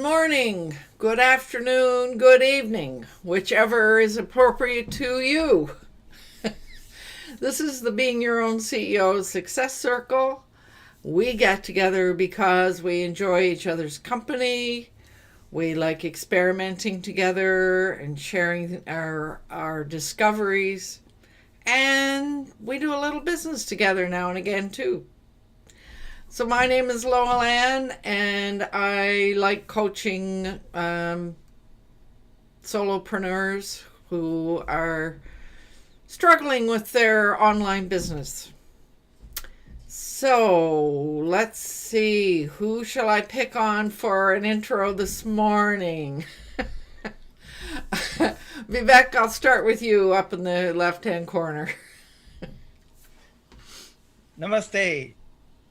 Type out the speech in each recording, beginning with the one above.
morning, good afternoon, good evening, whichever is appropriate to you. This is the Being Your Own CEO Success Circle. We get together because we enjoy each other's company. We like experimenting together and sharing our discoveries. And we do a little business together now and again, too. So my name is LowellAnn, and I like coaching solopreneurs who are struggling with their online business. So let's see, who shall I pick on for an intro this morning? Vivek, I'll start with you up in the left-hand corner. Namaste.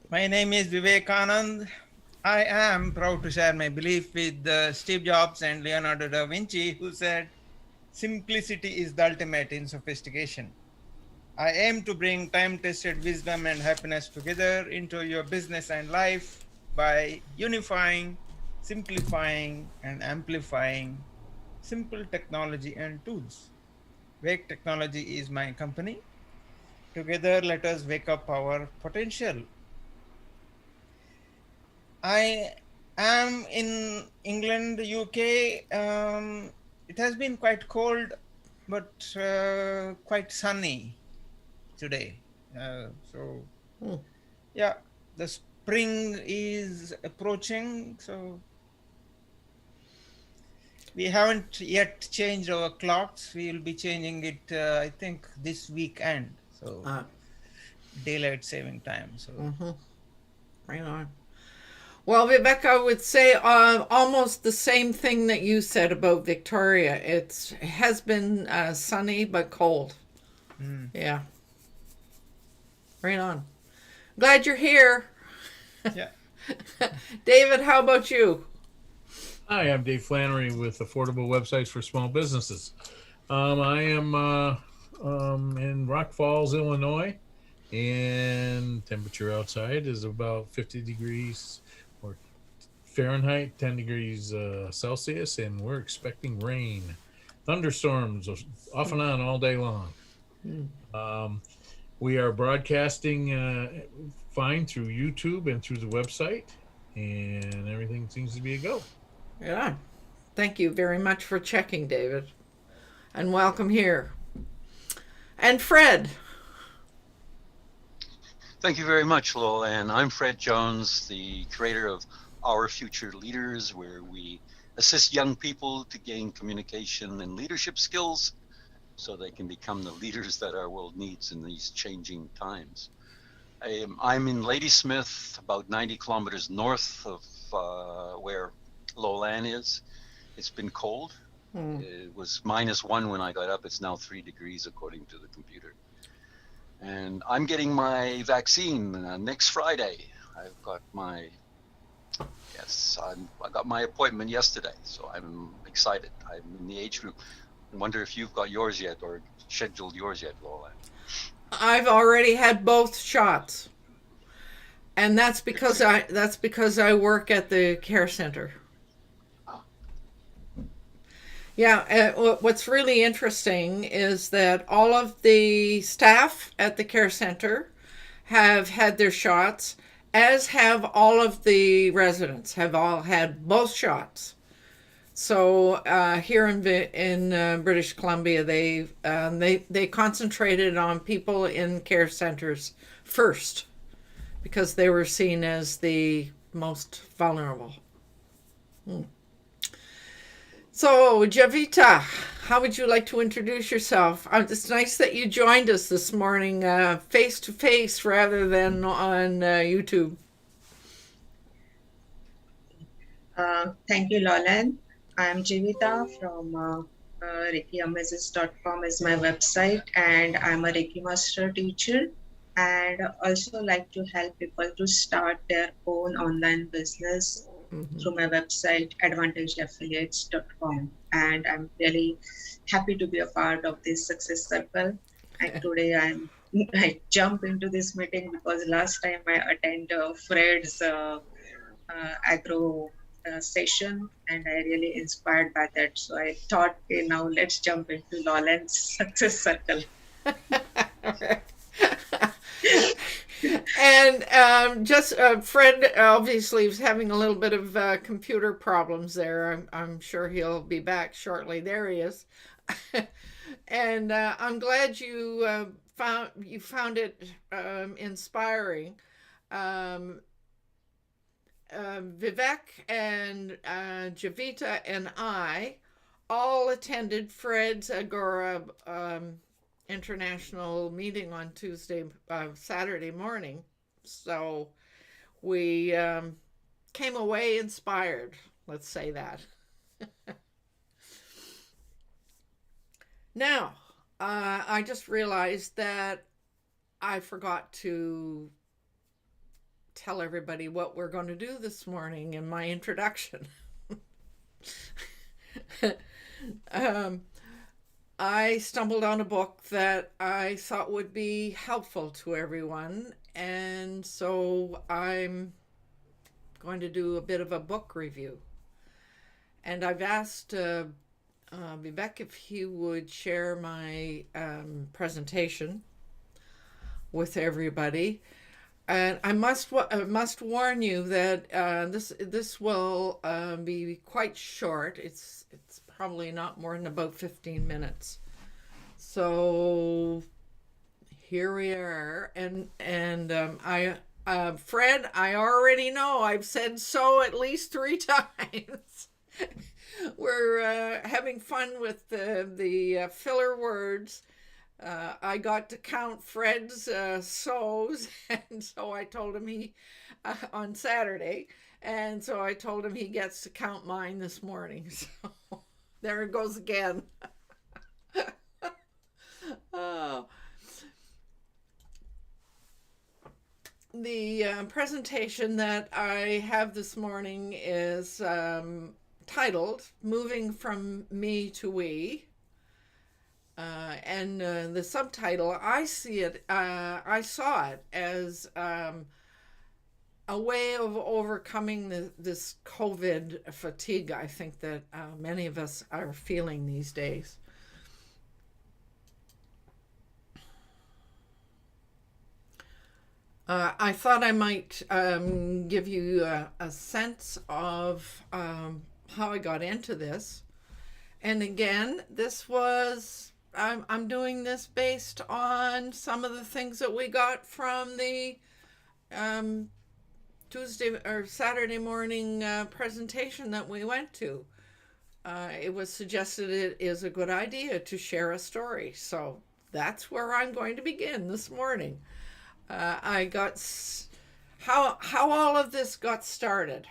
My name is Vivekanand. I am proud to share my belief with Steve Jobs and Leonardo da Vinci, who said, "Simplicity is the ultimate in sophistication." I aim to bring time-tested wisdom and happiness together into your business and life by unifying, simplifying, and amplifying simple technology and tools. Wake Technology is my company. Together, let us wake up our potential. I am in England, UK. It has been quite cold, but quite sunny today. Yeah, the spring is approaching. So we haven't yet changed our clocks. We will be changing it, I think, this weekend. So daylight saving time. So Right on. Well, Vivek, I would say almost the same thing that you said about Victoria. It has been sunny but cold. Yeah. Right on. Glad you're here. Yeah. David, how about you? Hi, I'm Dave Flannery with Affordable Websites for Small Businesses. I am in Rock Falls, Illinois, and temperature outside is about 50 degrees or Fahrenheit, 10 degrees Celsius, and we're expecting rain, thunderstorms off and on all day long. We are broadcasting fine through YouTube and through the website, and everything seems to be a go. Yeah. Thank you very much for checking, David. And welcome here. And Fred. Thank you very much, LowellAnn. I'm Fred Jones, the creator of Our Future Leaders, where we assist young people to gain communication and leadership skills so they can become the leaders that our world needs in these changing times. I'm in Ladysmith, about 90 kilometers north of where LowellAnn is. It's been cold. It was -1 when I got up. It's now 3 degrees according to the computer. And I'm getting my vaccine next Friday. I got my appointment yesterday, so I'm excited. I'm in the age group. I wonder if you've got yours yet or scheduled yours yet, LowellAnn. I've already had both shots. And that's because I work at the care center. Yeah, what's really interesting is that all of the staff at the care center have had their shots, as have all of the residents, have all had both shots. So here in British Columbia, they concentrated on people in care centers first because they were seen as the most vulnerable. So, Javita, how would you like to introduce yourself? It's nice that you joined us this morning face to face rather than on YouTube. Thank you, LowellAnn. I am Jivita from ReikiAmazes.com is my website, and I'm a Reiki Master teacher, and also like to help people to start their own online business through my website, advantageaffiliates.com. And I'm really happy to be a part of this success circle. And today I jump into this meeting because last time I attended Fred's agro session, and I really inspired by that. So I thought, okay, now let's jump into LowellAnn's success circle. And just Fred obviously is having a little bit of computer problems there. I'm sure he'll be back shortly. There he is. And I'm glad you found it inspiring. Vivek and Javita and I all attended Fred's Agora international meeting on Saturday morning. So we came away inspired, let's say that. Now, I just realized that I forgot to tell everybody what we're going to do this morning in my introduction. I stumbled on a book that I thought would be helpful to everyone, and so I'm going to do a bit of a book review. And I've asked Vivek if he would share my presentation with everybody. And I must warn you that this will be quite short. It's probably not more than about 15 minutes. So here we are, and Fred, I already know I've said so at least 3 times. We're having fun with the filler words. I got to count Fred's so's, and so I told him on Saturday, and so I told him he gets to count mine this morning. So there it goes again. Oh. The presentation that I have this morning is titled "Moving from Me to We." And the subtitle, I saw it as a way of overcoming this COVID fatigue I think that many of us are feeling these days. I thought I might give you a sense of how I got into this. And again, I'm doing this based on some of the things that we got from the Tuesday or Saturday morning presentation that we went to. It was suggested it is a good idea to share a story. So that's where I'm going to begin this morning. I got how all of this got started.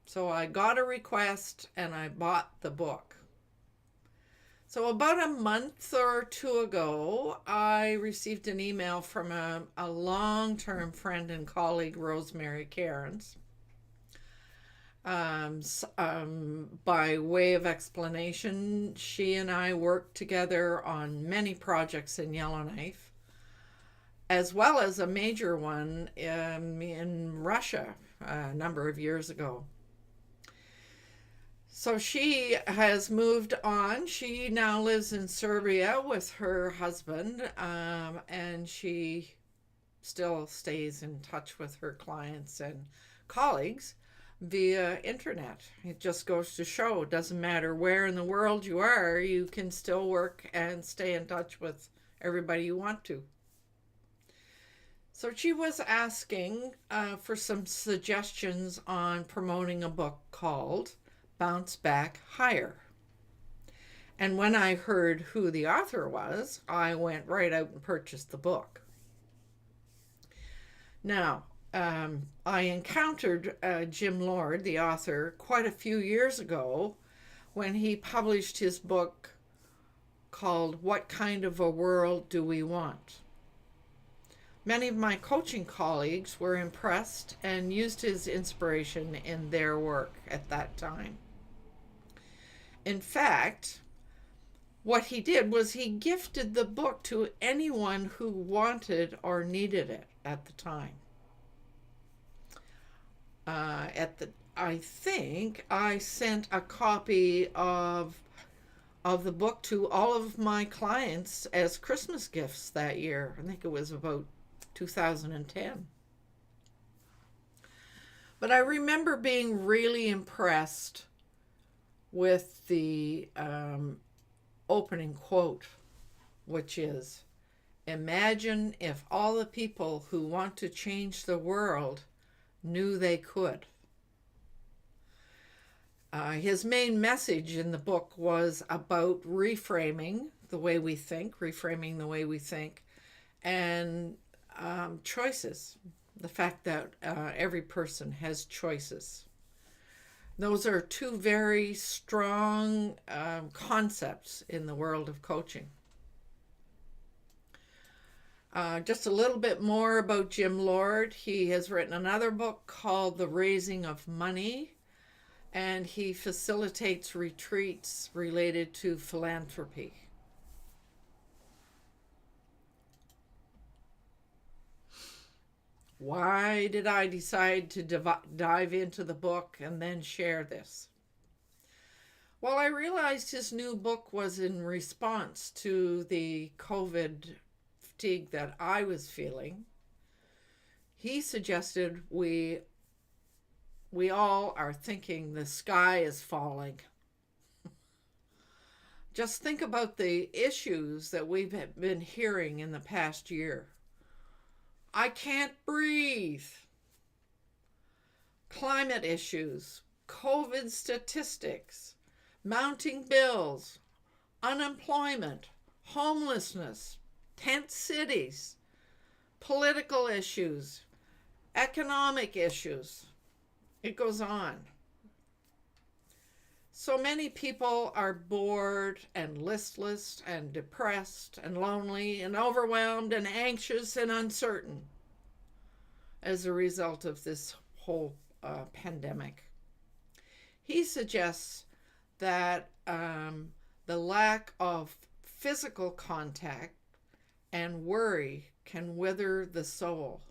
So I got a request and I bought the book. So about a month or 2 ago, I received an email from a long-term friend and colleague, Rosemary Cairns. By way of explanation, she and I worked together on many projects in Yellowknife, as well as a major one in Russia a number of years ago. So she has moved on. She now lives in Serbia with her husband, and she still stays in touch with her clients and colleagues via internet. It just goes to show, it doesn't matter where in the world you are, you can still work and stay in touch with everybody you want to. So she was asking for some suggestions on promoting a book called Bounce Back Higher. And when I heard who the author was, I went right out and purchased the book. Now, I encountered Jim Lord, the author, quite a few years ago when he published his book called What Kind of a World Do We Want? Many of my coaching colleagues were impressed and used his inspiration in their work at that time. In fact, what he did was he gifted the book to anyone who wanted or needed it at the time. I think I sent a copy of the book to all of my clients as Christmas gifts that year. I think it was about 2010. But I remember being really impressed with the opening quote, which is, "Imagine if all the people who want to change the world knew they could." His main message in the book was about reframing the way we think, and choices. The fact that every person has choices. Those are two very strong concepts in the world of coaching. Just a little bit more about Jim Lord. He has written another book called The Raising of Money, and he facilitates retreats related to philanthropy. Why did I decide to dive into the book and then share this? Well, I realized his new book was in response to the COVID fatigue that I was feeling. He suggested we all are thinking the sky is falling. Just think about the issues that we've been hearing in the past year. I can't breathe. Climate issues, COVID statistics, mounting bills, unemployment, homelessness, tent cities, political issues, economic issues. It goes on. So many people are bored and listless and depressed and lonely and overwhelmed and anxious and uncertain as a result of this whole pandemic. He suggests that the lack of physical contact and worry can wither the soul.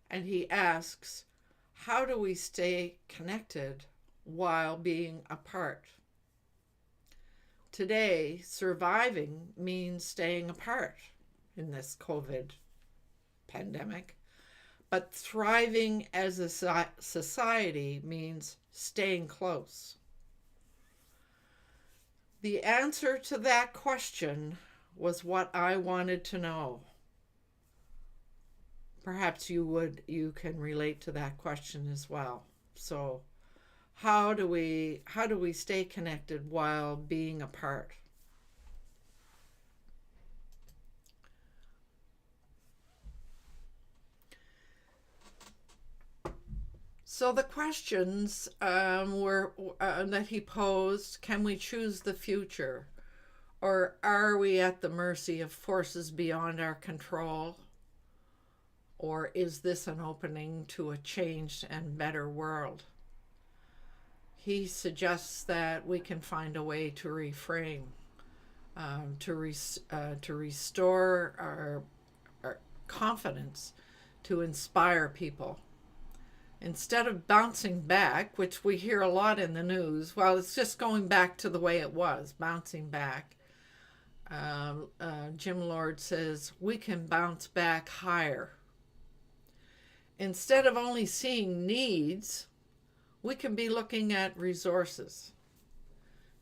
And he asks, how do we stay connected while being apart? Today, surviving means staying apart in this COVID pandemic, but thriving as a society means staying close. The answer to that question was what I wanted to know. Perhaps you can relate to that question as well. So how do we stay connected while being apart? So the questions were that he posed: can we choose the future, or are we at the mercy of forces beyond our control? Or is this an opening to a changed and better world? He suggests that we can find a way to reframe, to restore our confidence, to inspire people. Instead of bouncing back, which we hear a lot in the news, well, it's just going back to the way it was, bouncing back. Jim Lord says we can bounce back higher. Instead of only seeing needs, we can be looking at resources.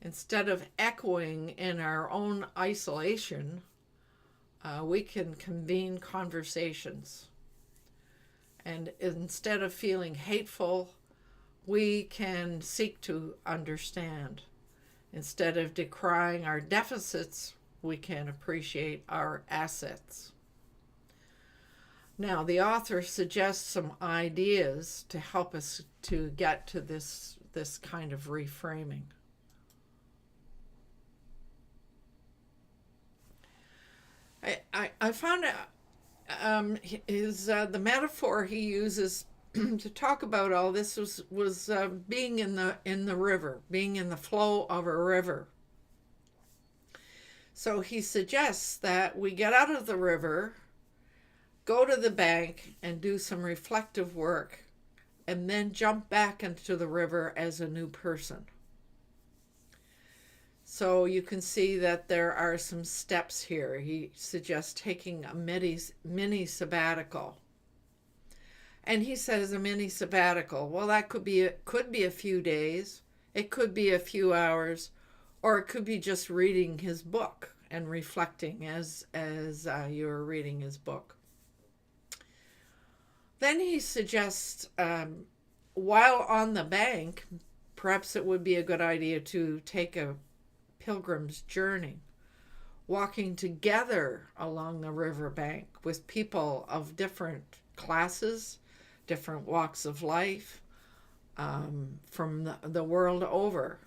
Instead of echoing in our own isolation, we can convene conversations. And instead of feeling hateful, we can seek to understand. Instead of decrying our deficits, we can appreciate our assets. Now, the author suggests some ideas to help us to get to this kind of reframing. I found the metaphor he uses to talk about all this was being in the river, being in the flow of a river. So he suggests that we get out of the river, go to the bank, and do some reflective work and then jump back into the river as a new person. So you can see that there are some steps here. He suggests taking a mini sabbatical. And he says a mini sabbatical. Well, that could be a few days, it could be a few hours, or it could be just reading his book and reflecting as you're reading his book. Then he suggests, while on the bank, perhaps it would be a good idea to take a pilgrim's journey, walking together along the riverbank with people of different classes, different walks of life, from the world over.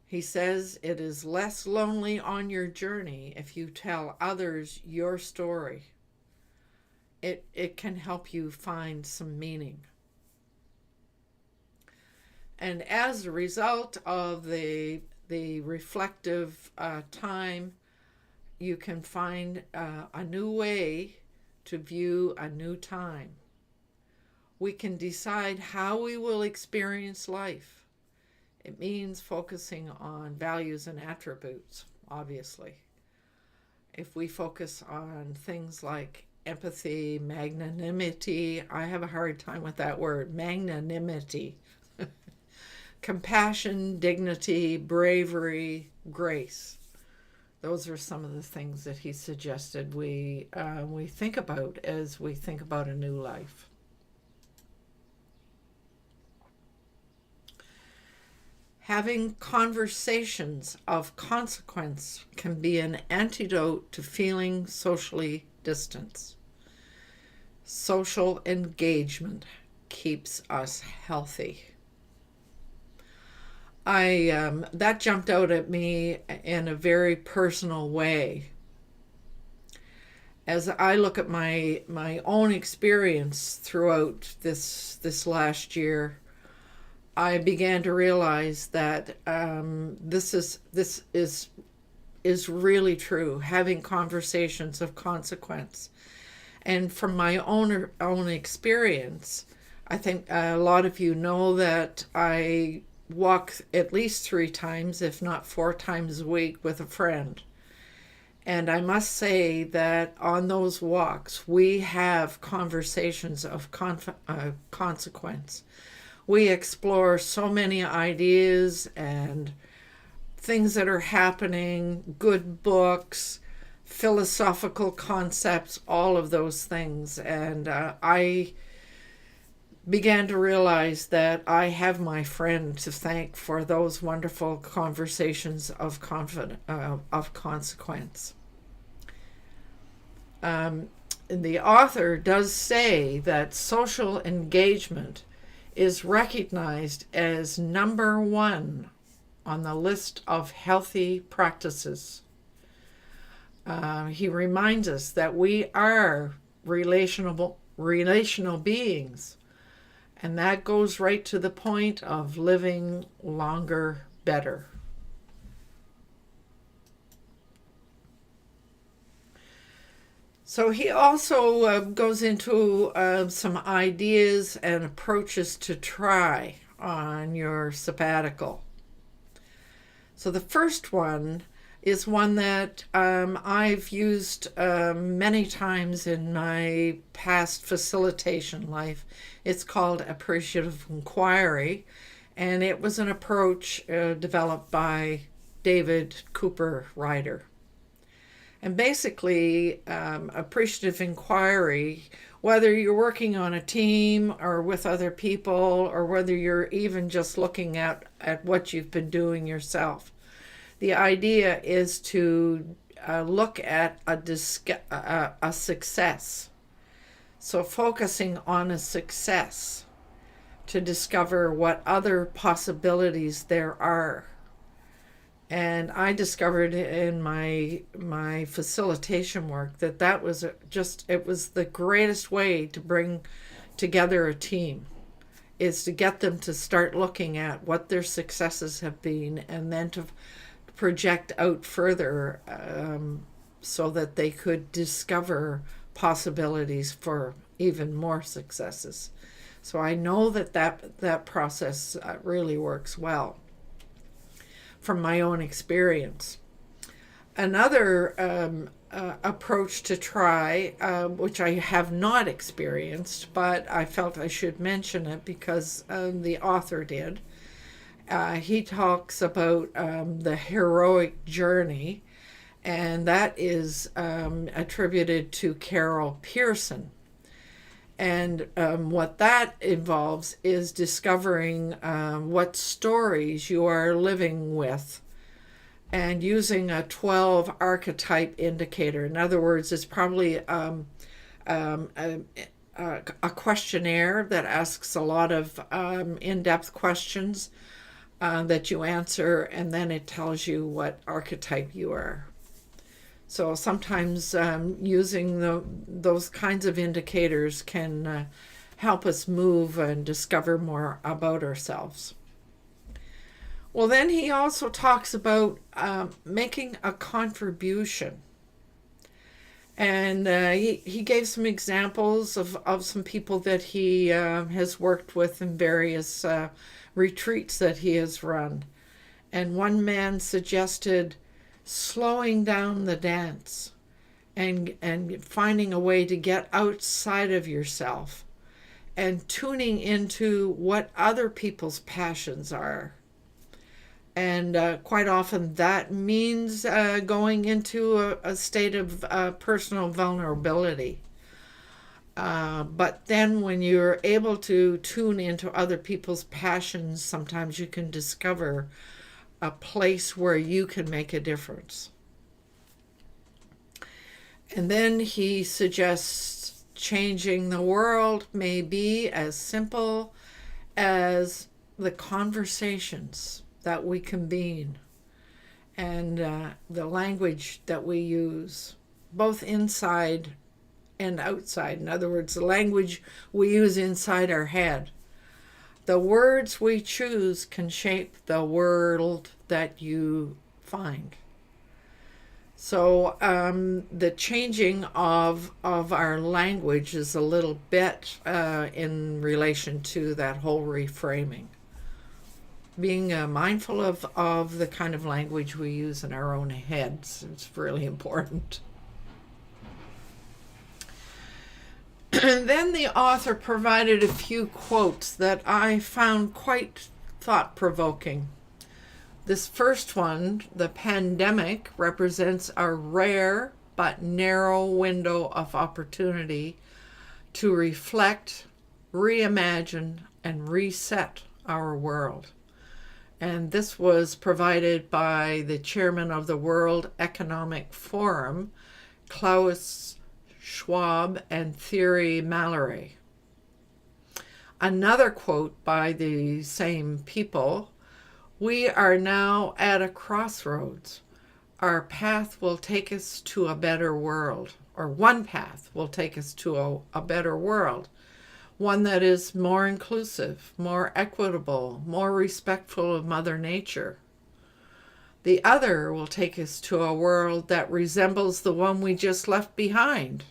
He says it is less lonely on your journey if you tell others your story. It can help you find some meaning. And as a result of the reflective time, you can find a new way to view a new time. We can decide how we will experience life. It means focusing on values and attributes, obviously. If we focus on things like empathy, magnanimity, I have a hard time with that word, magnanimity, compassion, dignity, bravery, grace. Those are some of the things that he suggested we think about as we think about a new life. Having conversations of consequence can be an antidote to feeling socially distanced. Social engagement keeps us healthy. That jumped out at me in a very personal way. As I look at my own experience throughout this last year, I began to realize that this is really true. Having conversations of consequence, and from my own experience, I think a lot of you know that I walk at least 3 times, if not 4 times a week, with a friend. And I must say that on those walks, we have conversations of consequence. We explore so many ideas and things that are happening, good books, philosophical concepts, all of those things. And I began to realize that I have my friend to thank for those wonderful conversations of consequence. The author does say that social engagement is recognized as number 1 on the list of healthy practices. He reminds us that we are relational beings, and that goes right to the point of living longer, better. So he also goes into some ideas and approaches to try on your sabbatical. So the first one is one that I've used many times in my past facilitation life. It's called appreciative inquiry, and it was an approach developed by David Cooper Ryder. And basically, appreciative inquiry, whether you're working on a team or with other people, or whether you're even just looking at what you've been doing yourself, the idea is to look at a success. So focusing on a success to discover what other possibilities there are. And I discovered in my facilitation work that was it was the greatest way to bring together a team, is to get them to start looking at what their successes have been, and then to project out further so that they could discover possibilities for even more successes. So I know that process really works well from my own experience. Another approach to try, which I have not experienced, but I felt I should mention it because the author did. He talks about the heroic journey, and that is attributed to Carol Pearson. And what that involves is discovering what stories you are living with and using a 12 archetype indicator. In other words, it's probably a questionnaire that asks a lot of in-depth questions that you answer, and then it tells you what archetype you are. So sometimes using those kinds of indicators can help us move and discover more about ourselves. Well, then he also talks about making a contribution. And he gave some examples of some people that he has worked with in various retreats that he has run. And one man suggested slowing down the dance and finding a way to get outside of yourself and tuning into what other people's passions are. And quite often that means going into a state of personal vulnerability. But then when you're able to tune into other people's passions, sometimes you can discover a place where you can make a difference. And then he suggests changing the world may be as simple as the conversations that we convene and the language that we use, both inside and outside. In other words, the language we use inside our head. The words we choose can shape the world that you find. So the changing of our language is a little bit in relation to that whole reframing. Being mindful of the kind of language we use in our own heads is really important. And then the author provided a few quotes that I found quite thought-provoking. This first one, the pandemic represents a rare but narrow window of opportunity to reflect, reimagine, and reset our world. And this was provided by the chairman of the World Economic Forum, Klaus Schwab and Thierry Mallory. Another quote by the same people: "We are now at a crossroads. Our path will take us to a better world," or one path will take us to a better world. One that is more inclusive, more equitable, more respectful of Mother Nature. The other will take us to a world that resembles the one we just left behind,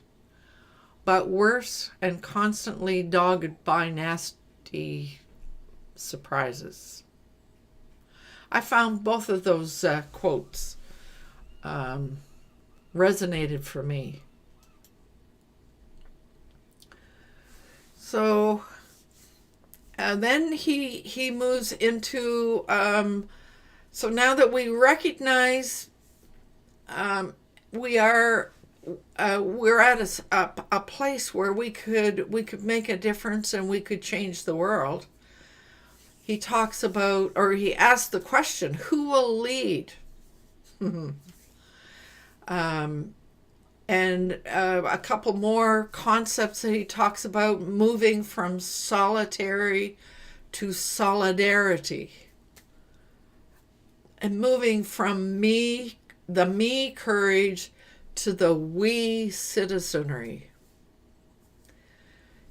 but worse and constantly dogged by nasty surprises. I found both of those quotes resonated for me. So then he moves into, so now that we recognize we're at a place where we could make a difference and we could change the world. He talks about, or he asks the question, who will lead? And a couple more concepts that he talks about: moving from solitary to solidarity, and moving from the me courage to the we citizenry.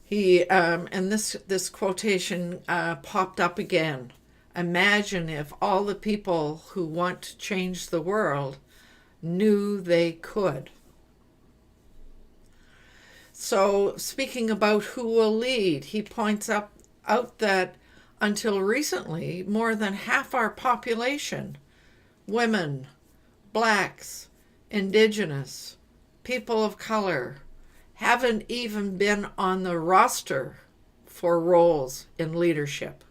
He and this quotation popped up again. Imagine if all the people who want to change the world knew they could. So, speaking about who will lead, he points out that until recently, more than half our population, women, blacks, indigenous, people of color, haven't even been on the roster for roles in leadership.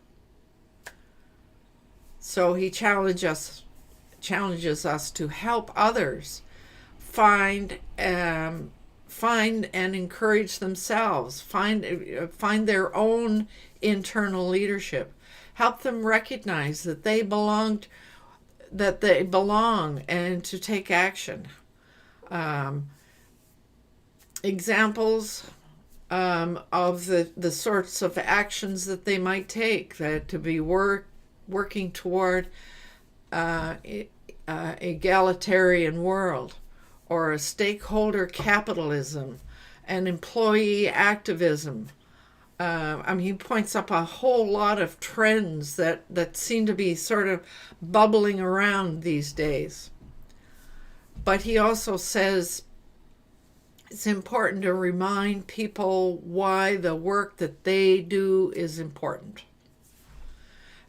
So he challenges us to help others find and encourage themselves, find their own internal leadership, help them recognize that they belong, and to take action. Examples of the sorts of actions that they might take, that to be working toward egalitarian world, or a stakeholder capitalism, and employee activism. He points up a whole lot of trends that seem to be sort of bubbling around these days. But he also says it's important to remind people why the work that they do is important.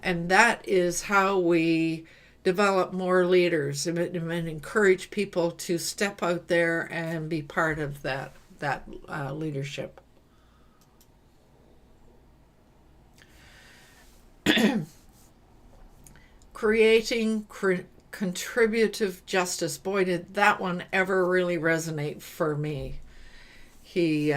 And that is how we develop more leaders and encourage people to step out there and be part of that leadership. Creating contributive justice. Boy, did that one ever really resonate for me. He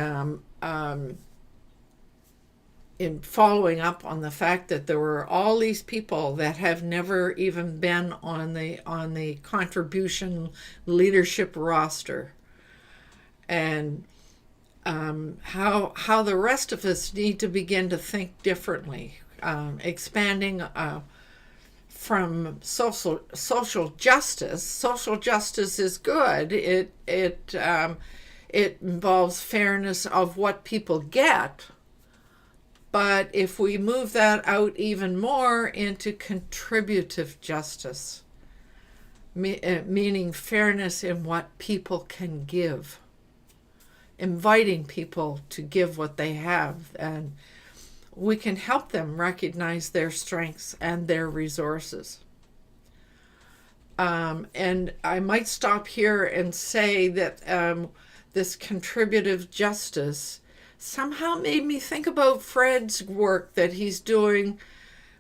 in following up on the fact that there were all these people that have never even been on the contribution leadership roster, and how the rest of us need to begin to think differently, expanding from social justice. Social justice is good. It involves fairness of what people get. But if we move that out even more into contributive justice, meaning fairness in what people can give, inviting people to give what they have, and we can help them recognize their strengths and their resources. And I might stop here and say that this contributive justice somehow made me think about Fred's work that he's doing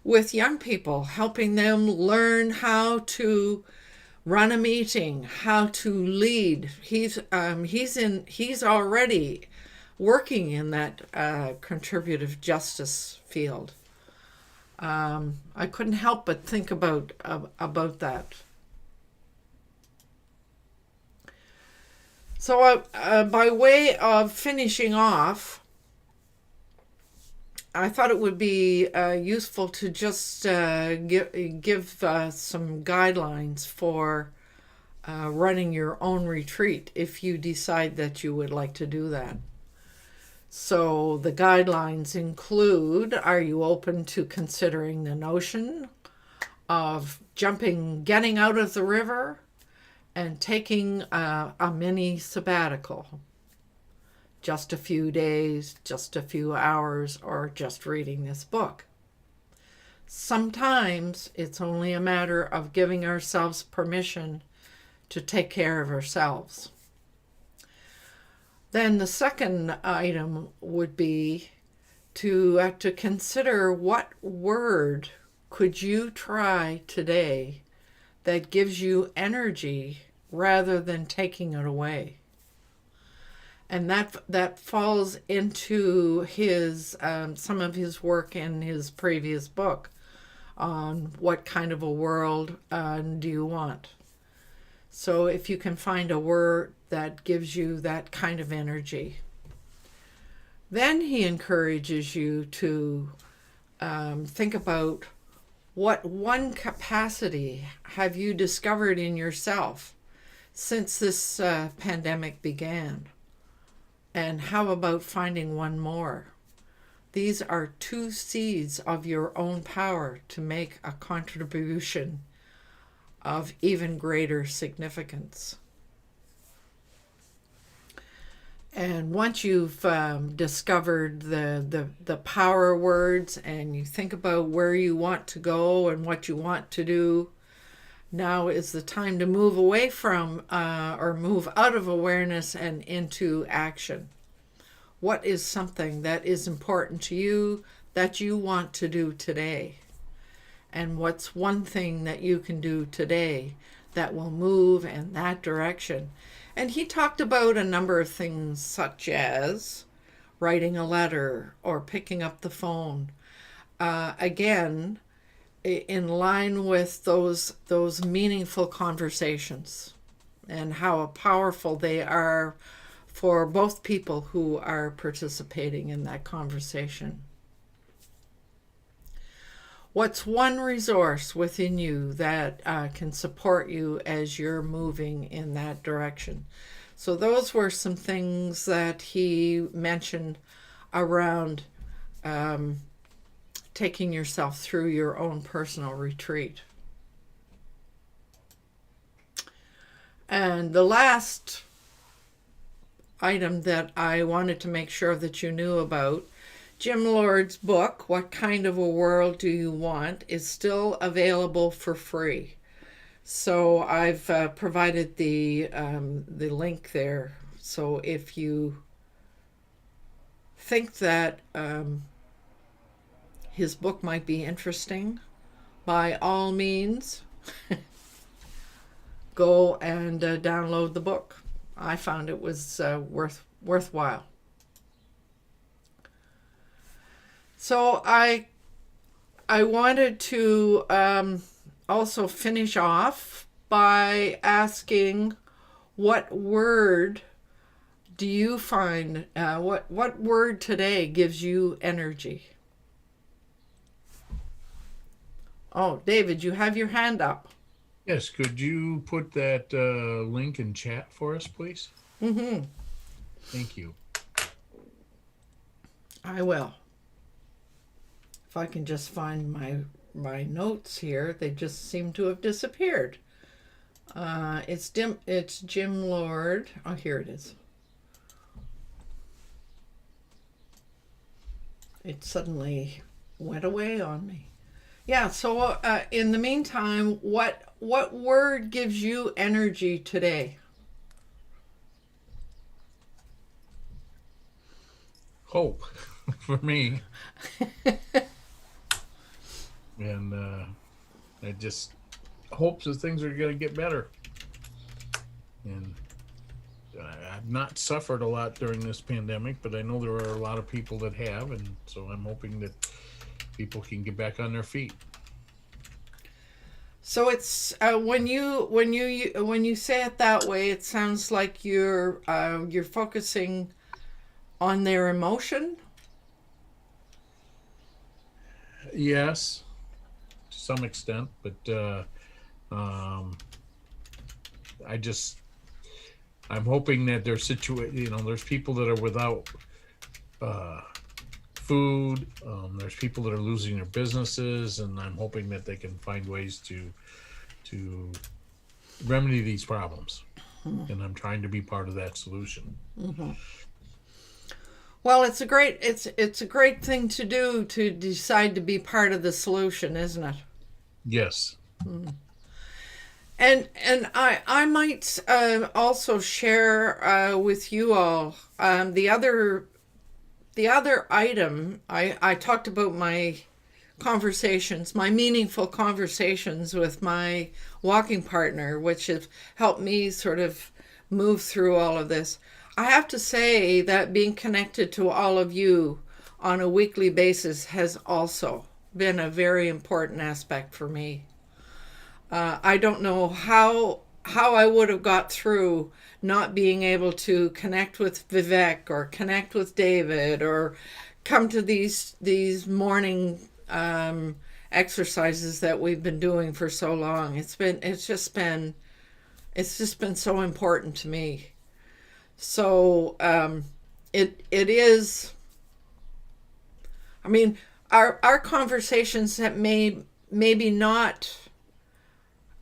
with young people, helping them learn how to run a meeting, how to lead. He's already working in that contributive justice field. I couldn't help but think about that. So by way of finishing off, I thought it would be useful to just give some guidelines for running your own retreat if you decide that you would like to do that. So the guidelines include, are you open to considering the notion of getting out of the river and taking a mini sabbatical? Just a few days, just a few hours, or just reading this book. Sometimes it's only a matter of giving ourselves permission to take care of ourselves. Then the second item would be to consider, what word could you try today that gives you energy rather than taking it away? And that falls into his some of his work in his previous book on what kind of a world do you want. So if you can find a word that gives you that kind of energy. Then he encourages you to think about, what one capacity have you discovered in yourself since this pandemic began? And how about finding one more? These are 2 seeds of your own power to make a contribution of even greater significance. And once you've discovered the power words and you think about where you want to go and what you want to do, now is the time to move away from or move out of awareness and into action. What is something that is important to you that you want to do today? And what's one thing that you can do today that will move in that direction? And he talked about a number of things such as writing a letter or picking up the phone. Again, in line with those meaningful conversations and how powerful they are for both people who are participating in that conversation. What's one resource within you that can support you as you're moving in that direction? So those were some things that he mentioned around taking yourself through your own personal retreat. And the last item that I wanted to make sure that you knew about, Jim Lord's book, What Kind of a World Do You Want?, is still available for free. So I've provided the link there. So if you think that his book might be interesting, by all means, go and download the book. I found it was worthwhile. So I wanted to also finish off by asking, what word do you find, what word today gives you energy? Oh, David, you have your hand up. Yes, could you put that link in chat for us, please? Mm-hmm. Thank you. I will. If I can just find my notes here, they just seem to have disappeared. It's Jim Lord. Oh, here it is. It suddenly went away on me. Yeah, so in the meantime, what word gives you energy today? Hope for me. And I just hope that things are going to get better. And I've not suffered a lot during this pandemic, but I know there are a lot of people that have, and so I'm hoping that people can get back on their feet. So it's when you say it that way, it sounds like you're focusing on their emotion. Yes, to some extent, but I'm hoping that there's there's people that are without food. There's people that are losing their businesses, and I'm hoping that they can find ways to remedy these problems. Mm-hmm. And I'm trying to be part of that solution. Mm-hmm. Well, it's a great thing to do, to decide to be part of the solution, isn't it? Yes. Mm. And I might also share with you all the other item. I talked about my conversations, my meaningful conversations with my walking partner, which have helped me sort of move through all of this. I have to say that being connected to all of you on a weekly basis has also been a very important aspect for me. I don't know how I would have got through not being able to connect with Vivek or connect with David or come to these morning exercises that we've been doing for so long. It's just been so important to me. So it is. I mean, our conversations that maybe not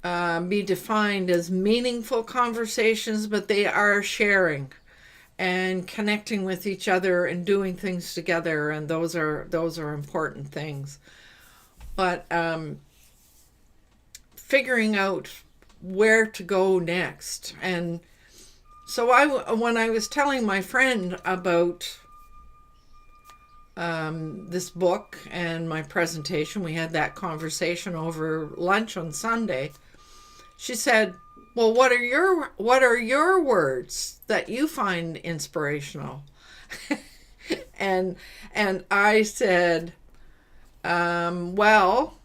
be defined as meaningful conversations, but they are sharing, and connecting with each other and doing things together, and those are important things. But figuring out where to go next. And so when I was telling my friend about this book and my presentation, we had that conversation over lunch on Sunday. She said, well, what are your words that you find inspirational? and I said, well,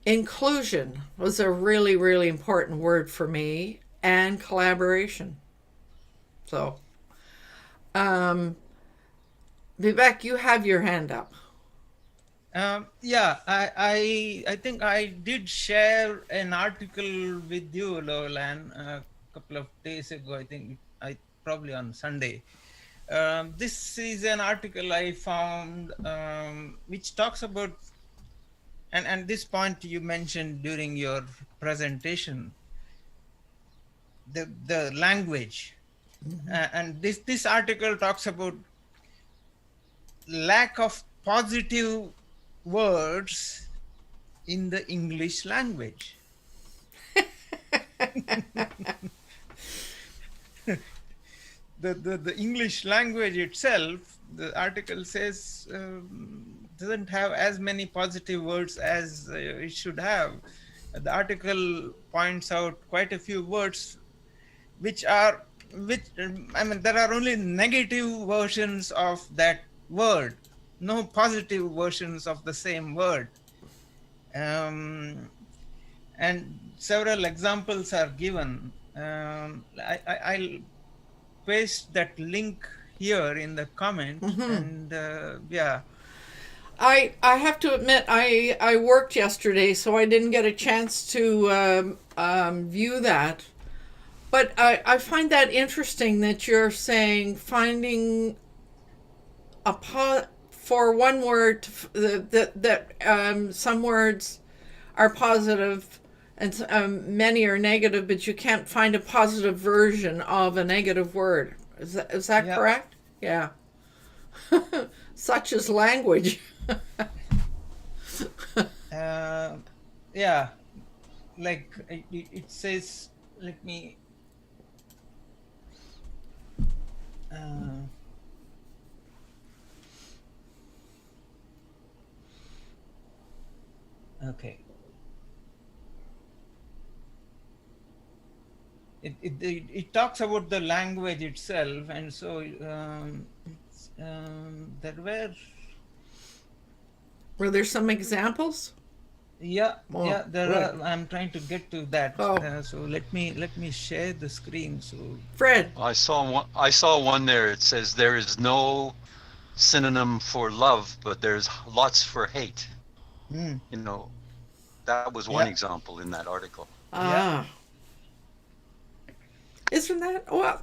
inclusion was a really, really important word for me, and collaboration. So, Vivek, you have your hand up. Yeah, I think I did share an article with you, LowellAnn, a couple of days ago. I think probably on Sunday. This is an article I found which talks about, and this point you mentioned during your presentation, the language. And this article talks about lack of positive words in the English language. The English language itself, the article says, doesn't have as many positive words as it should have. The article points out quite a few words there are only negative versions of that word, no positive versions of the same word. And several examples are given. I'll paste that link here in the comment. And yeah. I have to admit, I worked yesterday, so I didn't get a chance to view that. But I find that interesting that you're saying finding for one word that some words are positive and many are negative, but you can't find a positive version of a negative word. Is that Yeah. correct? Yeah. Such is language. Yeah, like it says, let me okay. It talks about the language itself, and so there Were there some examples? yeah, Oh, there right. are. I'm trying to get to that. Oh. So let me share the screen. So Fred. I saw one there. It says there is no synonym for love, but there's lots for hate. You know, that was one Yeah. example in that article. Ah. Isn't that well?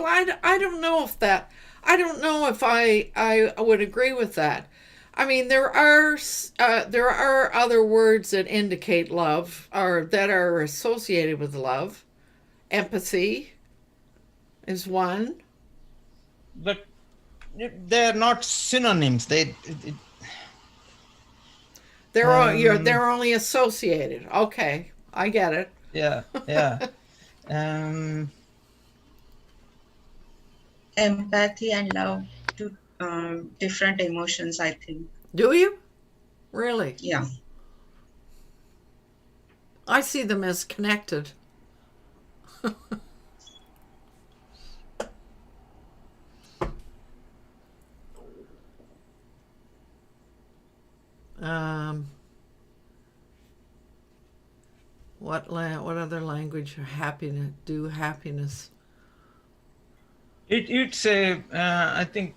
I don't know if that. I don't know if I would agree with that. I mean, there are other words that indicate love or that are associated with love. Empathy is one. but they're not synonyms. They're only associated. Okay, I get it. Yeah. Empathy and love, two different emotions, I think. Do you? Really? Yeah. I see them as connected. What other language happiness? It's a I think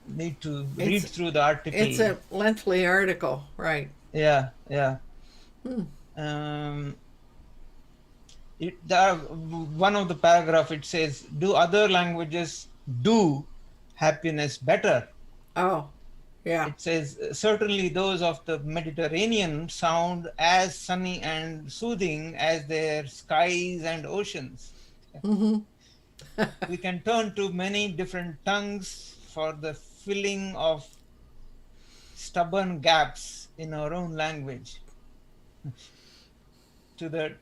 need to read through the article. It's a lengthy article, right? Yeah. One of the paragraph, it says, do other languages do happiness better? Oh, yeah. It says, certainly those of the Mediterranean sound as sunny and soothing as their skies and oceans. We can turn to many different tongues for the filling of stubborn gaps in our own language. To the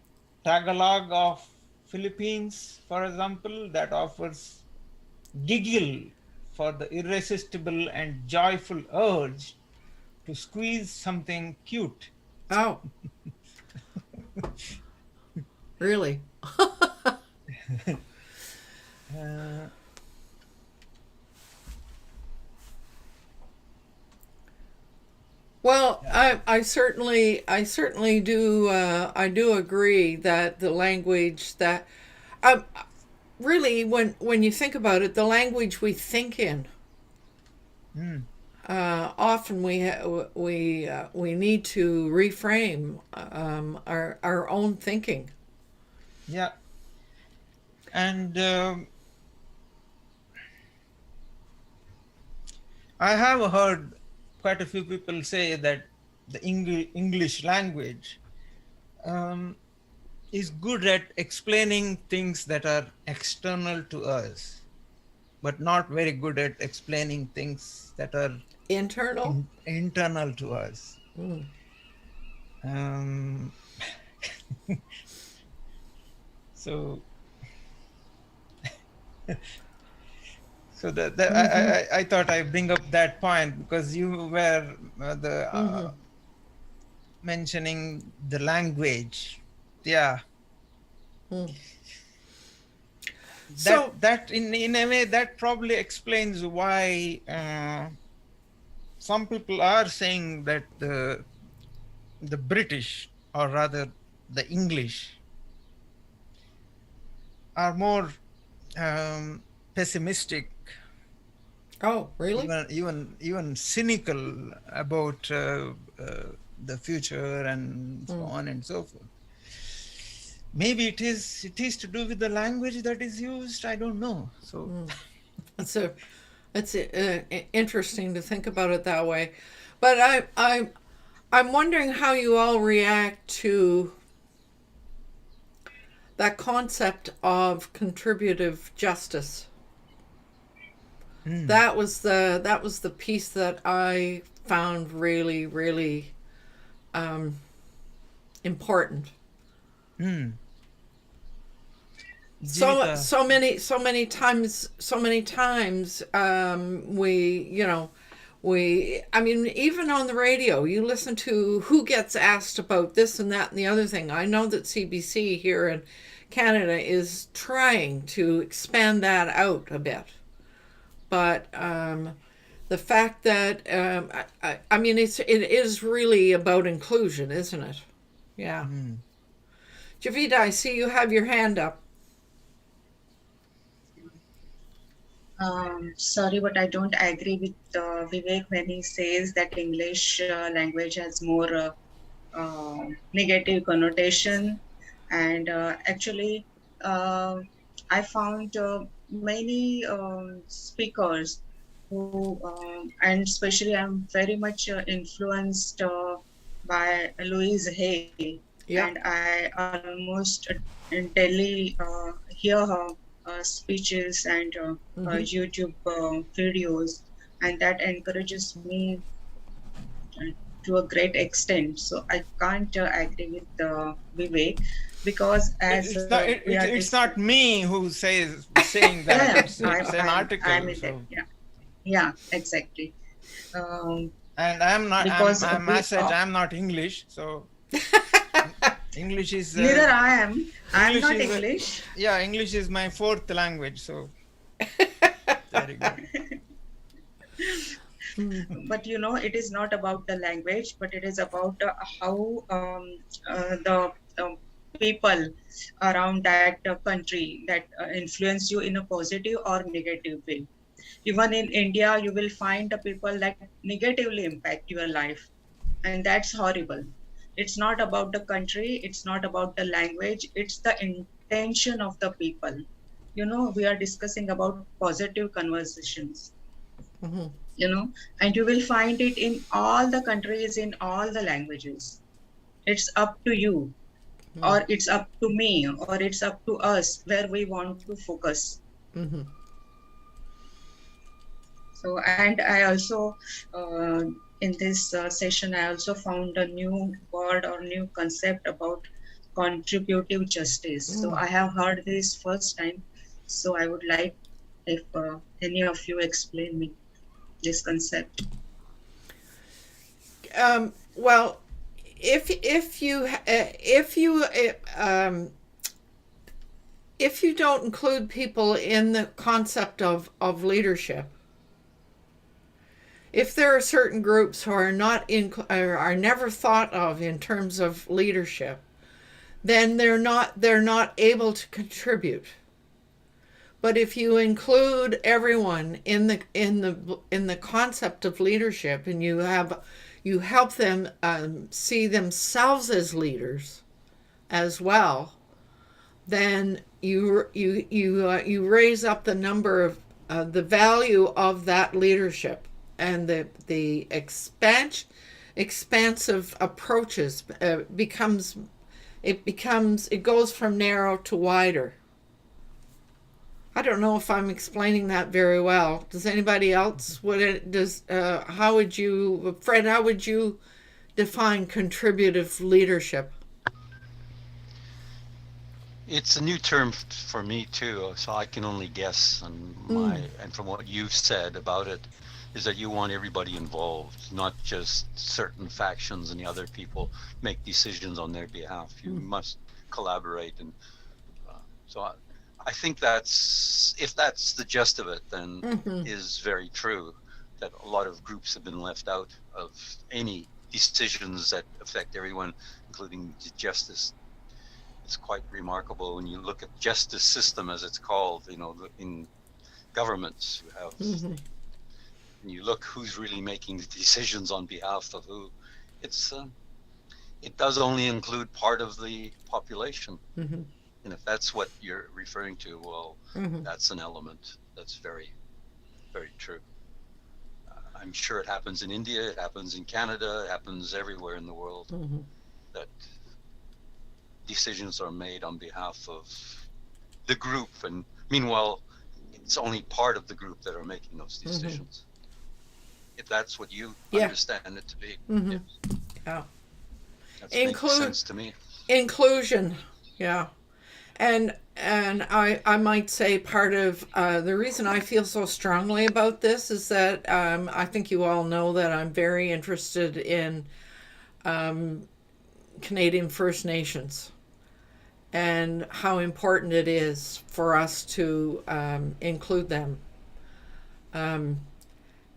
Tagalog of Philippines, for example, that offers giggle for the irresistible and joyful urge to squeeze something cute. Oh, really? Uh, Well, I certainly do I do agree that the language that um, really when you think about it, the language we think in, mm, often we need to reframe our own thinking. yeah, and I have heard quite a few people say that the English language um, is good at explaining things that are external to us, but not very good at explaining things that are Internal. internal to us. Mm. Um, so, I thought I bring up that point because you were mentioning the language. Yeah, Mm. So that in a way that probably explains why some people are saying that the British, or rather the English, are more pessimistic, oh, really? even cynical about the future and so on and so forth. Maybe it is to do with the language that is used. I don't know. So It's interesting to think about it that way, but I'm wondering how you all react to that concept of contributive justice. That was the piece that I found really important. Jivita, So many times I mean, even on the radio you listen to who gets asked about this and that and the other thing. I know that CBC here in Canada is trying to expand that out a bit, but the fact that I mean it is really about inclusion, isn't it? Yeah. Javita, I see you have your hand up. Sorry, but I don't agree with Vivek when he says that English language has more negative connotation. And actually, I found many speakers who, and especially I'm very much influenced by Louise Hay, and Yeah. I almost daily hear her speeches and YouTube videos, and that encourages me to a great extent. So I can't agree with Vivek, because as we are it's not me who saying that. yeah, It's an I'm article. in it. So, Yeah, exactly. Um, and I'm not. because I'm we message. I'm not English. So English is neither I am. I'm English not is English. yeah. English is my fourth language. So very good. But it is not about the language, but it is about how the people around that country that influence you in a positive or negative way. Even in India, you will find the people that negatively impact your life, and that's horrible. It's not about the country, it's not about the language, it's the intention of the people. We are discussing about positive conversations, Mm-hmm. and you will find it in all the countries, in all the languages. It's up to you, or it's up to me, or it's up to us where we want to focus. Mm-hmm. So, and I also, in this session, I also found a new word or new concept about contributive justice. So I have heard this first time. So I would like if any of you explain me this concept. Well, if you don't include people in the concept of leadership, if there are certain groups who are not in are never thought of in terms of leadership, then they're not able to contribute. But if you include everyone in the concept of leadership, and you help them see themselves as leaders as well, then you raise up the number of the value of that leadership, and the expansive approaches it goes from narrow to wider. I don't know if I'm explaining that very well. Does anybody else? How would you, Fred? How would you define contributive leadership? It's a new term for me too, so I can only guess. And from what you've said about it, is that you want everybody involved, not just certain factions and the other people make decisions on their behalf. You must collaborate, and so I think if that's the gist of it, then is very true, that a lot of groups have been left out of any decisions that affect everyone, including justice. It's quite remarkable when you look at justice system, as it's called, in governments. You have, and you look who's really making the decisions on behalf of who. It does only include part of the population. And if that's what you're referring to, well, that's an element that's very, very true. I'm sure it happens in India, it happens in Canada, it happens everywhere in the world, that decisions are made on behalf of the group. And meanwhile, it's only part of the group that are making those decisions. If that's what you understand it to be. Yes. Yeah. That makes sense to me. Inclusion. Yeah. And I might say part of the reason I feel so strongly about this is that I think you all know that I'm very interested in Canadian First Nations and how important it is for us to include them.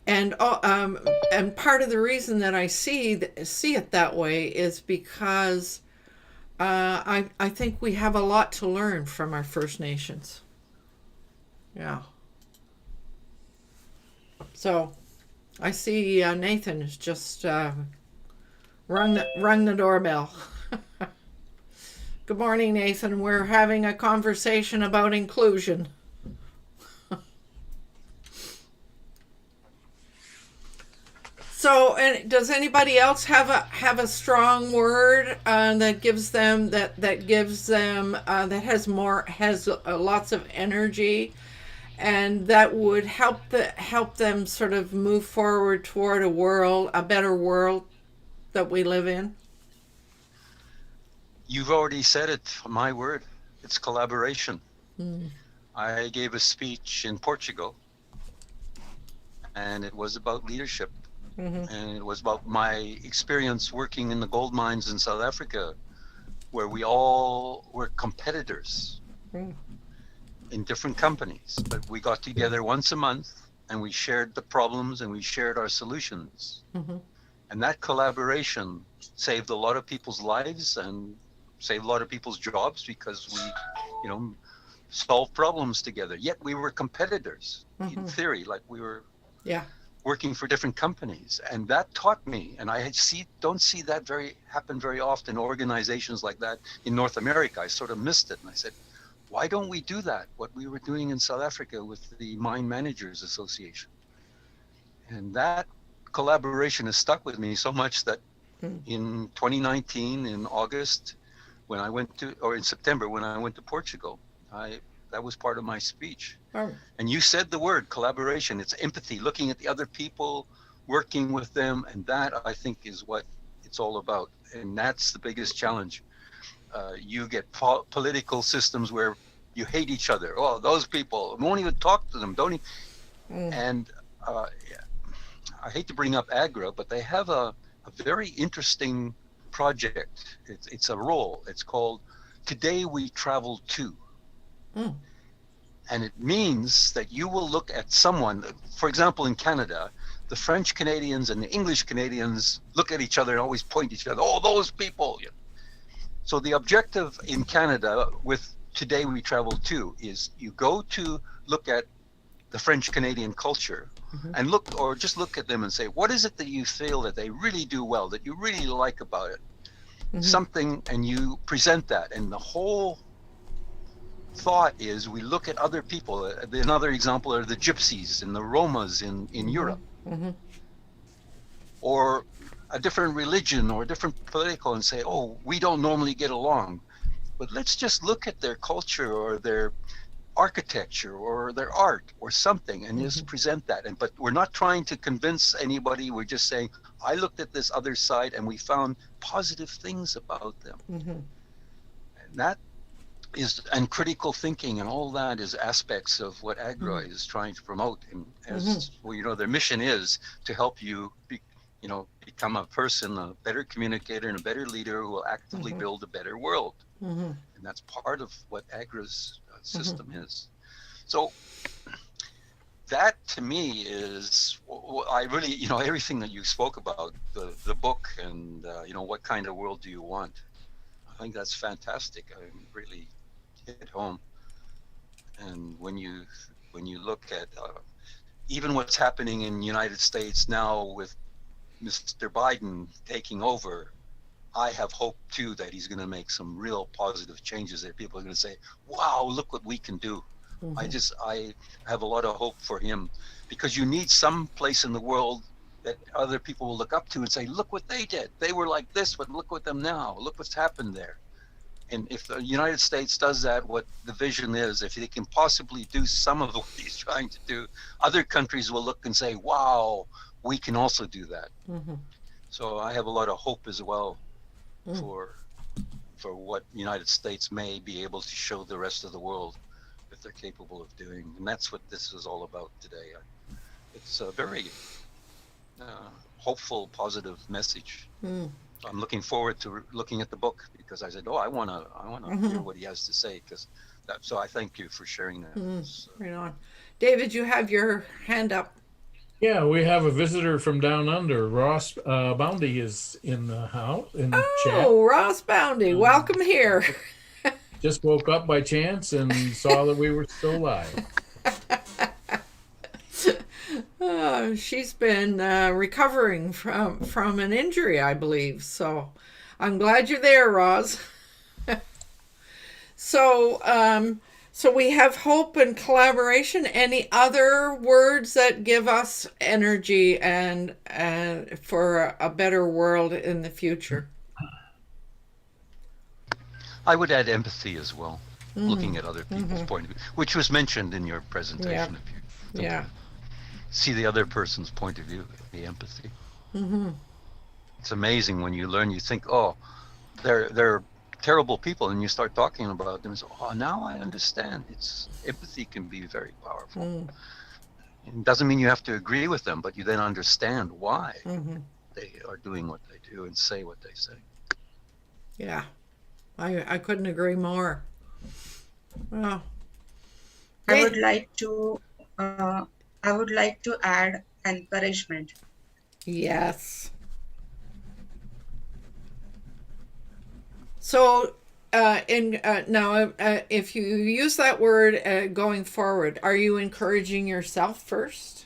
And part of the reason that I see it that way is because I think we have a lot to learn from our First Nations. Yeah. So I see Nathan has just rung the doorbell. Good morning, Nathan. We're having a conversation about inclusion. So, and does anybody else have a strong word that has lots of energy, and that would help them sort of move forward toward a better world that we live in? You've already said it, my word. It's collaboration. I gave a speech in Portugal, and it was about leadership. And it was about my experience working in the gold mines in South Africa, where we all were competitors in different companies. But we got together once a month, and we shared the problems and we shared our solutions. And that collaboration saved a lot of people's lives and saved a lot of people's jobs, because we, solved problems together. Yet we were competitors in theory, like we were working for different companies. And that taught me, and I don't see that happen very often, organizations like that in North America. I sort of missed it, and I said, why don't we do that, what we were doing in South Africa with the Mine Managers Association? And that collaboration has stuck with me so much that in 2019, in August, in September, when I went to Portugal, I That was part of my speech. Oh. And you said the word collaboration. It's empathy, looking at the other people, working with them. And that, I think, is what it's all about. And that's the biggest challenge. You get political systems where you hate each other. Oh, those people, won't even talk to them. Don't even. And I hate to bring up AGRA, but they have a very interesting project. It's a role. It's called Today We Travel To. And it means that you will look at someone, for example, in Canada, the French Canadians and the English Canadians look at each other and always point at each other. Oh, those people. So the objective in Canada with Today We Travel To is you go to look at the French Canadian culture and just look at them and say, what is it that you feel that they really do well, that you really like about it? Something, and you present that. And the whole thought is we look at other people. Another example are the gypsies and the Romas in Europe. Or a different religion or a different political, and say, oh, we don't normally get along. But let's just look at their culture or their architecture or their art or something and just present that. But we're not trying to convince anybody. We're just saying, I looked at this other side and we found positive things about them. And that is, and critical thinking and all that is aspects of what AGRA is trying to promote. And as well, their mission is to help you become a person, a better communicator and a better leader who will actively build a better world. And that's part of what AGRA's system is. So that to me is, I really, everything that you spoke about, the book and, what kind of world do you want? I think that's fantastic. I really hit home. And when you look at even what's happening in the United States now with Mr. Biden taking over, I have hope too that he's going to make some real positive changes that people are going to say, wow, look what we can do. I have a lot of hope for him, because you need some place in the world that other people will look up to and say, look what they did. They were like this, but look at them now. Look what's happened there. And if the United States does that, what the vision is, if they can possibly do some of what he's trying to do, other countries will look and say, wow, we can also do that. So I have a lot of hope as well for what the United States may be able to show the rest of the world that they're capable of doing. And that's what this is all about today. It's a very hopeful, positive message. I'm looking forward to looking at the book, because I said, I want to hear what he has to say. So I thank you for sharing that. Right on. David, you have your hand up. Yeah, we have a visitor from down under. Ross Boundy is in the house, in the chat. Oh, Ross Boundy, welcome here. Just woke up by chance and saw that we were still live. She's been recovering from an injury, I believe. So I'm glad you're there, Ross. So we have hope and collaboration. Any other words that give us energy and for a better world in the future? I would add empathy as well, looking at other people's point of view, which was mentioned in your presentation. If you see the other person's point of view, the empathy. It's amazing when you learn. You think, oh, they're terrible people, and you start talking about them and say, oh, now I understand. Empathy can be very powerful. It doesn't mean you have to agree with them, but you then understand why they are doing what they do and say what they say. Yeah, I couldn't agree more. Well, I would like to add encouragement. Yes. So, now, if you use that word going forward, are you encouraging yourself first,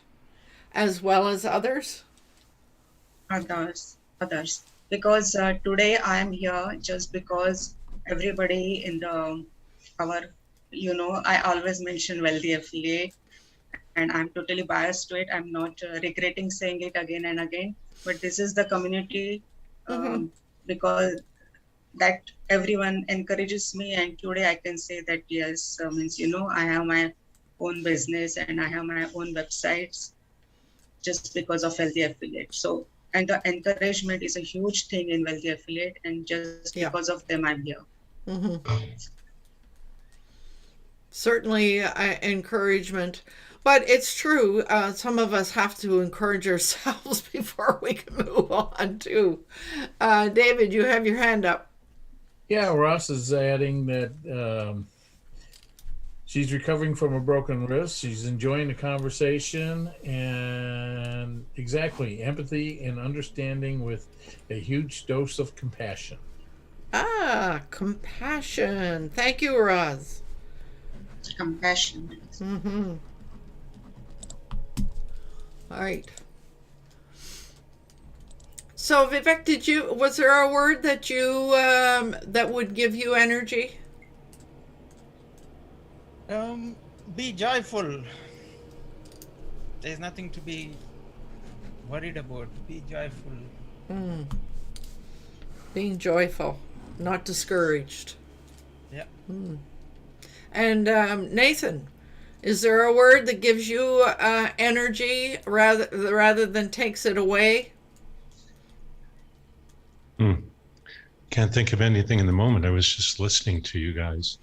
as well as others? Others. Because today I am here just because everybody in I always mention wealthy affiliate, and I'm totally biased to it. I'm not regretting saying it again and again. But this is the community because that everyone encourages me, and today I can say that yes, means I have my own business and I have my own websites just because of Wealthy Affiliate. So, and the encouragement is a huge thing in Wealthy Affiliate, and just Yeah. because of them, I'm here. Certainly encouragement. But it's true, some of us have to encourage ourselves before we can move on, too. David, you have your hand up. Yeah, Ross is adding that she's recovering from a broken wrist. She's enjoying the conversation and exactly empathy and understanding with a huge dose of compassion. Compassion. Thank you, Roz. Compassion. All right. So Vivek, was there a word that you that would give you energy? Be joyful. There's nothing to be worried about. Be joyful. Being joyful, not discouraged. Yeah. And Nathan, is there a word that gives you energy rather than takes it away? Can't think of anything in the moment. I was just listening to you guys,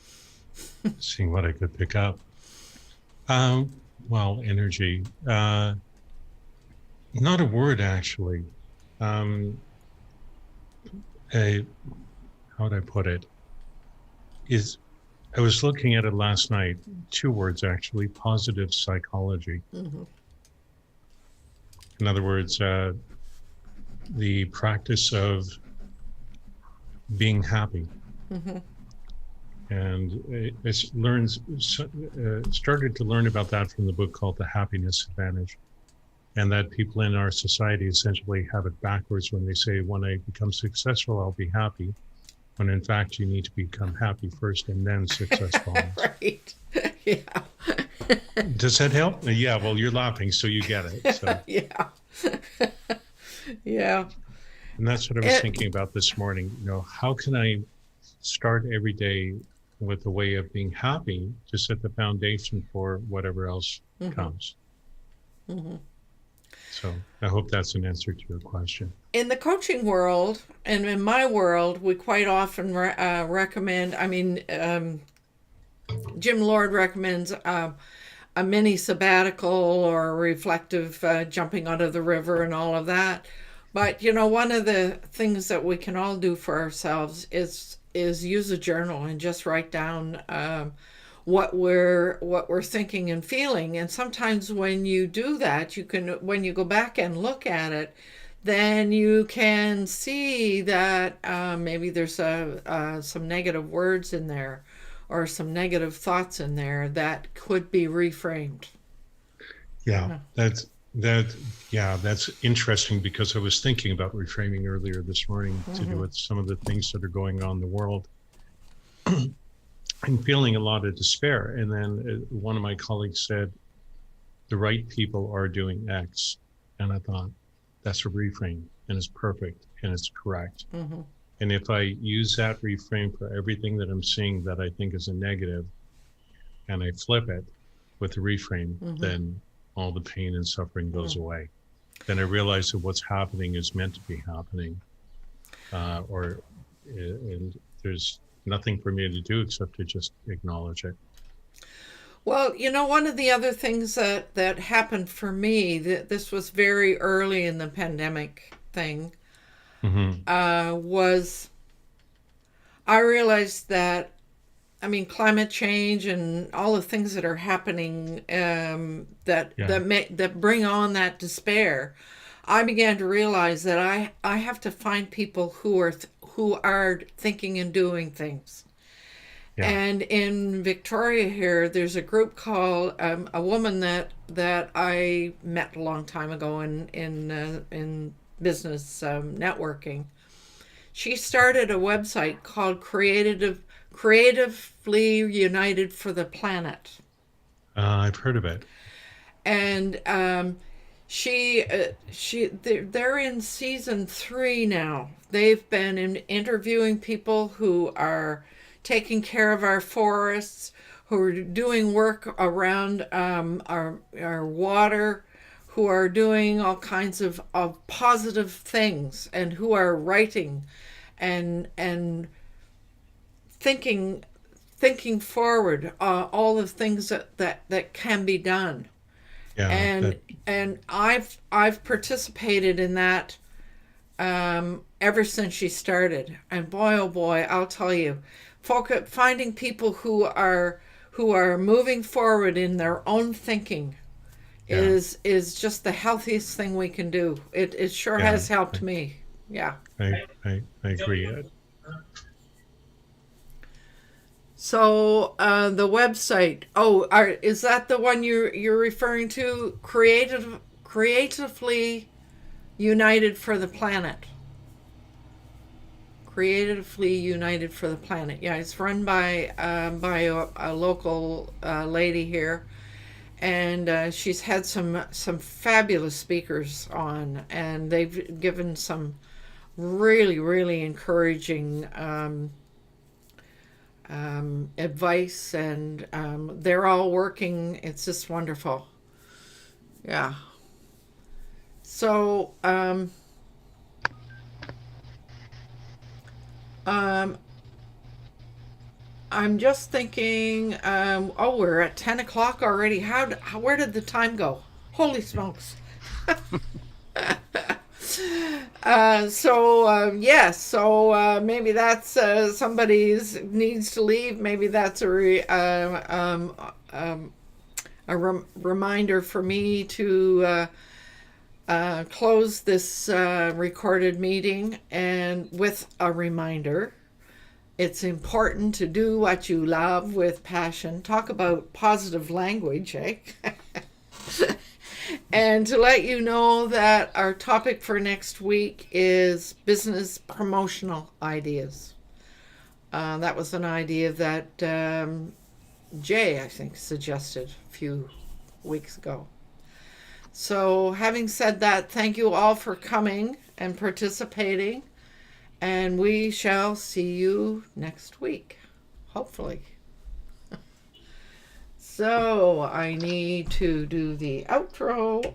seeing what I could pick up. Well, energy. Not a word, actually. How would I put it? I was looking at it last night. 2 words, actually. Positive psychology. In other words, the practice of being happy. And I started to learn about that from the book called The Happiness Advantage. And that people in our society essentially have it backwards when they say, when I become successful, I'll be happy. When in fact, you need to become happy first and then successful. Right. Yeah. Does that help? Yeah, well, you're laughing, so you get it. So. Yeah. Yeah. And that's what I was thinking about this morning. How can I start every day with a way of being happy to set the foundation for whatever else comes? So I hope that's an answer to your question. In the coaching world and in my world, we quite often recommend, Jim Lord recommends a mini sabbatical or a reflective jumping out of the river and all of that. But, one of the things that we can all do for ourselves is use a journal and just write down what we're thinking and feeling. And sometimes when you do that, when you go back and look at it, then you can see that maybe there's some negative words in there or some negative thoughts in there that could be reframed. Yeah, that's interesting, because I was thinking about reframing earlier this morning to do with some of the things that are going on in the world. I'm feeling a lot of despair. And then one of my colleagues said, the right people are doing X. And I thought, that's a reframe, and it's perfect, and it's correct. And if I use that reframe for everything that I'm seeing that I think is a negative, and I flip it with the reframe, then all the pain and suffering goes away. Then I realize that what's happening is meant to be happening. And there's nothing for me to do except to just acknowledge it. Well, one of the other things that happened for me, this was very early in the pandemic thing, was I realized that, climate change and all the things that are happening that bring on that despair. I began to realize that I have to find people who are thinking and doing things. Yeah. And in Victoria here, there's a group called a woman that I met a long time ago in business networking. She started a website called Creatively United for the Planet. I've heard of it. And they're in season 3 now. They've been interviewing people who are taking care of our forests, who are doing work around our water, who are doing all kinds of positive things, and who are writing and thinking forward, all the things that can be done. Yeah, And I've participated in that ever since she started. And boy, oh boy, I'll tell you, finding people who are moving forward in their own thinking is just the healthiest thing we can do. It sure Yeah, has helped me. Yeah. I agree. So the website. Oh, is that the one you're referring to? Creatively United for the Planet. Creatively United for the Planet. Yeah, it's run by a local lady here, and she's had some fabulous speakers on, and they've given some really encouraging advice, and they're all working. It's just wonderful. Yeah. So I'm just thinking, oh, we're at 10 o'clock already. Where did the time go? Holy smokes. So maybe that's somebody's needs to leave. Maybe that's a reminder for me to close this recorded meeting, and with a reminder, it's important to do what you love with passion. Talk about positive language, eh? And to let you know that our topic for next week is business promotional ideas. That was an idea that Jay, I think, suggested a few weeks ago. So having said that, thank you all for coming and participating, and we shall see you next week, hopefully. So I need to do the outro.